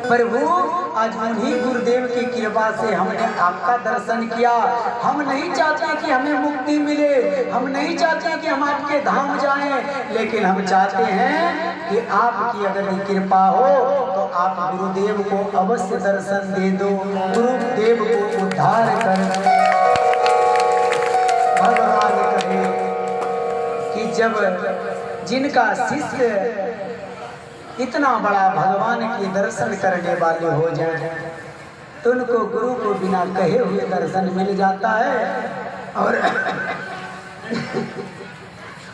प्रभु आज उन्हीं गुरुदेव की कृपा से हमने आपका दर्शन किया। हम नहीं चाहते कि हमें मुक्ति मिले, हम नहीं चाहते कि हम आपके धाम जाएं, लेकिन हम चाहते हैं कि आपकी अगर कृपा हो तो आप गुरुदेव को अवश्य दर्शन दे दो, गुरुदेव को उद्धार कर दो। भगवान कहे कि जब जिनका शिष्य इतना बड़ा भगवान के दर्शन करने वाले हो जाए तो उनको गुरु को बिना कहे हुए दर्शन मिल जाता है और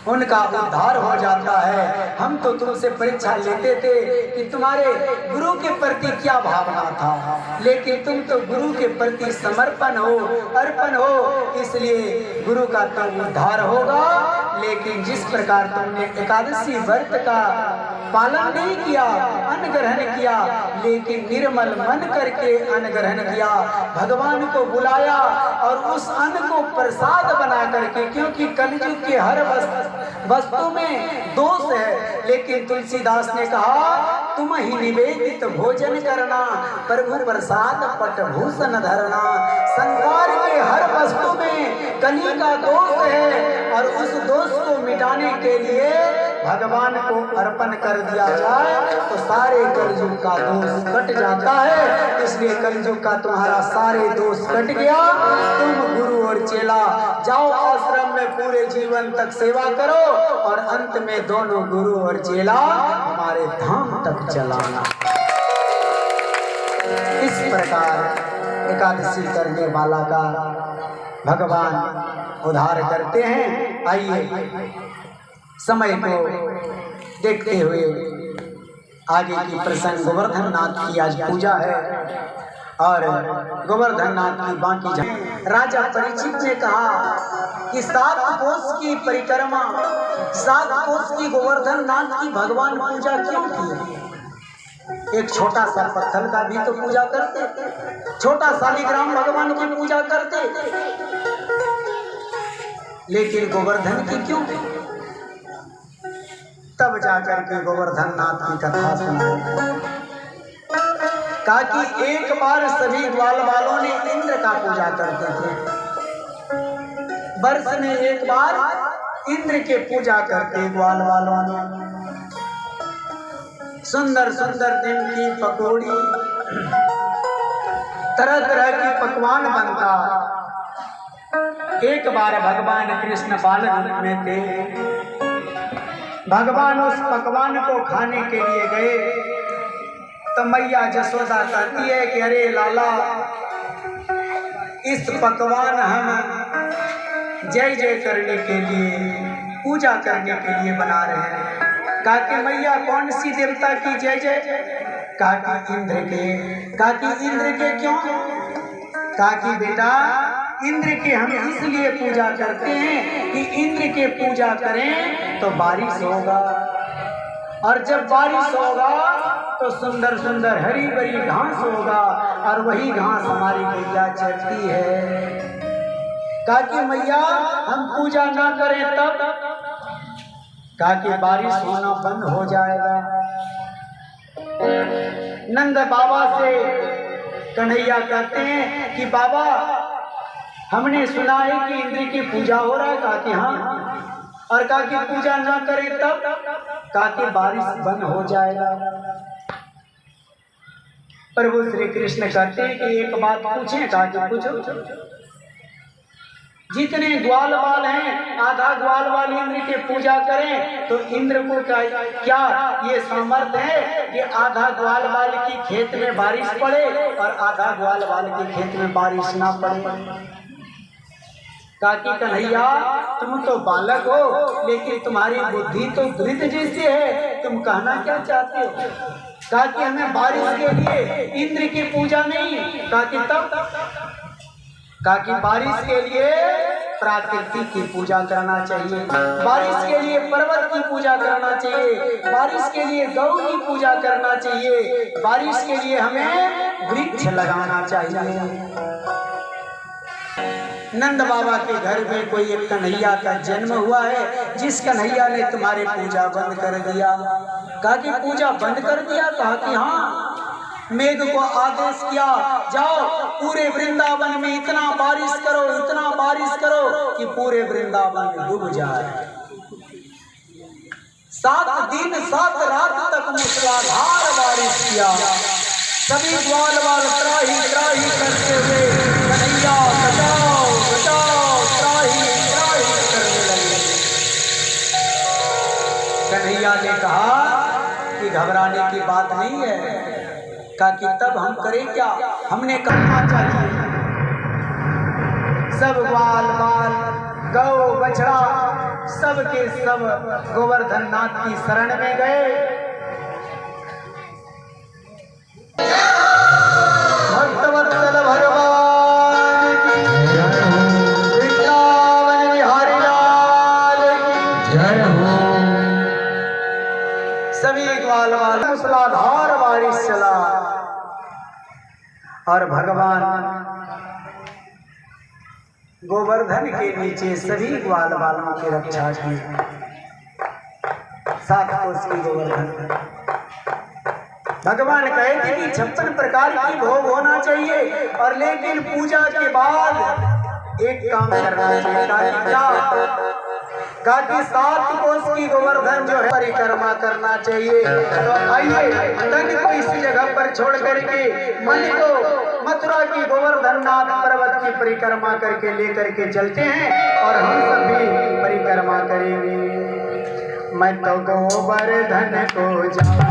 उनका उद्धार हो जाता है। हम तो तुमसे परीक्षा लेते थे कि तुम्हारे गुरु के प्रति क्या भावना था, लेकिन तुम तो गुरु के प्रति समर्पण हो, अर्पण हो, इसलिए गुरु का तो उद्धार होगा। लेकिन जिस प्रकार तुमने एकादशी व्रत का पालन नहीं किया, अन्न ग्रहण किया, लेकिन निर्मल मन करके अन्न ग्रहण किया, भगवान को बुलाया और उस अन्न को प्रसाद बना करके, क्योंकि कलयुग के हर वस्तु में दोष है, लेकिन तुलसीदास ने कहा तुम ही निवेदित भोजन करना, प्रभु प्रसाद पटभूषण धरना। संसार के हर वस्तु में कली का दोष है और उस दोष को मिटाने के लिए भगवान को अर्पण कर दिया जाए तो सारे कलयुग का दोष कट जाता है। इसलिए कलयुग का तुम्हारा सारे दोष कट गया। तुम गुरु और चेला जाओ आश्रम में पूरे जीवन तक सेवा करो और अंत में दोनों गुरु और चेला हमारे धाम तक चलाना। इस प्रकार एकादशी करने वाला का भगवान उद्धार करते हैं। आइए समय को देखते हुए आगे की प्रसंग गोवर्धन नाथ की आज पूजा है और गोवर्धन नाथ की बाकी राजा परीक्षित ने कहा कि 7 कोस की परिक्रमा, 7 कोस की गोवर्धन नाथ की भगवान पूजा क्यों की? एक छोटा सा पत्थर का भी तो पूजा करते, छोटा शालिग्राम भगवान की पूजा करते, लेकिन गोवर्धन की क्यों? तब जाकर के गोवर्धन नाथ की कथा सुनाई। कहा कि एक बार सभी ग्वाल वालों ने इंद्र का पूजा करते थे, वर्ष में एक बार इंद्र के पूजा करते ग्वाल वालों ने। सुंदर सुंदर दिन की पकौड़ी, तरह तरह की पकवान बनता। एक बार भगवान कृष्ण बाल रूप में थे, भगवान उस पकवान को खाने के लिए गए तो मैया जसोदा कहती है कि अरे लाला, इस पकवान हम जय जय करने के लिए, पूजा करने के लिए बना रहे हैं। कहा कि मैया कौन सी देवता की जय जय? कहा कि इंद्र के। कहा कि इंद्र के क्यों? कहा कि बेटा इंद्र की हम इसलिए पूजा करते हैं कि इंद्र के पूजा करें तो बारिश होगा, और जब बारिश होगा तो सुंदर सुंदर हरी भरी घास होगा और वही घास हमारी गैया चरती है। कहा कि मैया हम पूजा ना करें तब? कहा कि बारिश होना बंद हो जाएगा। नंद बाबा से कन्हैया कहते हैं कि बाबा हमने सुना है कि इंद्र की पूजा हो रहा है। कहा कि हाँ, और कहा कि पूजा ना करें तब? कहा कि बारिश बंद हो जाएगा। प्रभु श्री कृष्ण कहते हैं कि एक बात पूछें? कहा कि पूछो। जितने ग्वाल वाल हैं, आधा ग्वाल वाल इंद्र के पूजा करें तो इंद्र को क्या ये सामर्थ्य है कि आधा ग्वाल वाल की खेत में बारिश पड़े और आधा ग्वाल वाल की खेत में बारिश ना पड़े? कहा कि कन्हैया तुम तो बालक हो, लेकिन तुम्हारी बुद्धि तो वृद्ध जैसी है, तुम कहना क्या चाहते हो? कहा कि हमें बारिश के लिए इंद्र की पूजा नहीं। कहा कि तब? कहा कि बारिश के लिए प्रकृति की पूजा करना चाहिए, बारिश के लिए पर्वत की पूजा करना चाहिए, बारिश के लिए गौ की पूजा करना चाहिए, बारिश के लिए हमें वृक्ष लगाना चाहिए। नंद बाबा के घर में कोई एक कन्हैया का जन्म हुआ है, जिस कन्हैया ने तुम्हारी पूजा बंद कर दिया। कहा कि पूजा बंद कर दिया? कहा कि हाँ। मेघ को आदेश किया, जाओ पूरे वृंदावन में इतना बारिश करो कि पूरे वृंदावन में डूब जाए। 7 दिन 7 रात तक मूसलाधार बारिश किया। सभी ग्वाल बाल त्राही त्राही करते हुए कन्हैया बचाओ बचाओ त्राही त्राही करने लगे। कन्हैया ने कहा कि घबराने की बात नहीं है। कहा कि तब हम करें क्या? हमने करना चाहिए। सब ग्वाल बाल गौ बछड़ा सब के सब गोवर्धन नाथ की शरण में गए। भक्तवत्सल भगवान की वृंदावन बिहारी लाल की जय हो। सभी ग्वाल बाल मूसलाधार बारिश चला और भगवान गोवर्धन के नीचे सभी ग्वाल बालों की रक्षा की। 7 कोस की गोवर्धन। भगवान कहे थे कि 56 प्रकार की भोग होना चाहिए और लेकिन पूजा के बाद एक काम करना चाहिए। कहा कि 7 कोस की गोवर्धन जो है परिक्रमा करना चाहिए। तो आइए तन को इस जगह पर छोड़ करके मन को मथुरा की गोवर्धन नाथ पर्वत की परिक्रमा करके लेकर के चलते हैं और हम सब भी परिक्रमा करेंगे। मैं तो गोवर्धन को जाऊं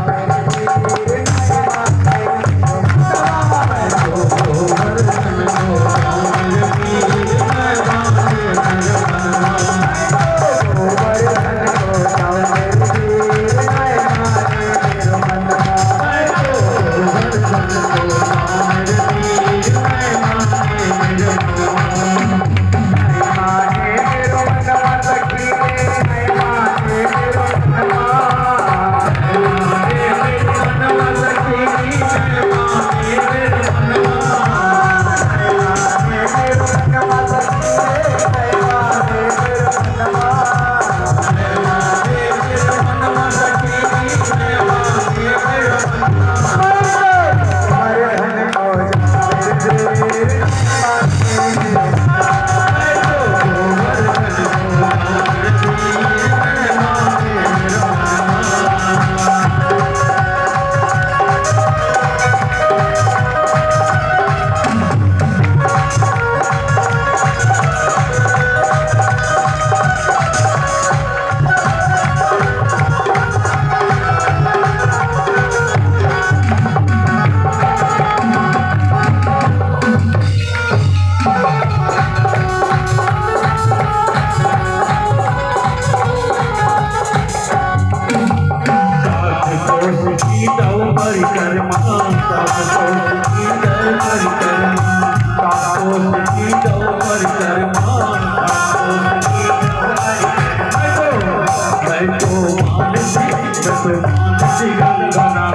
गंगा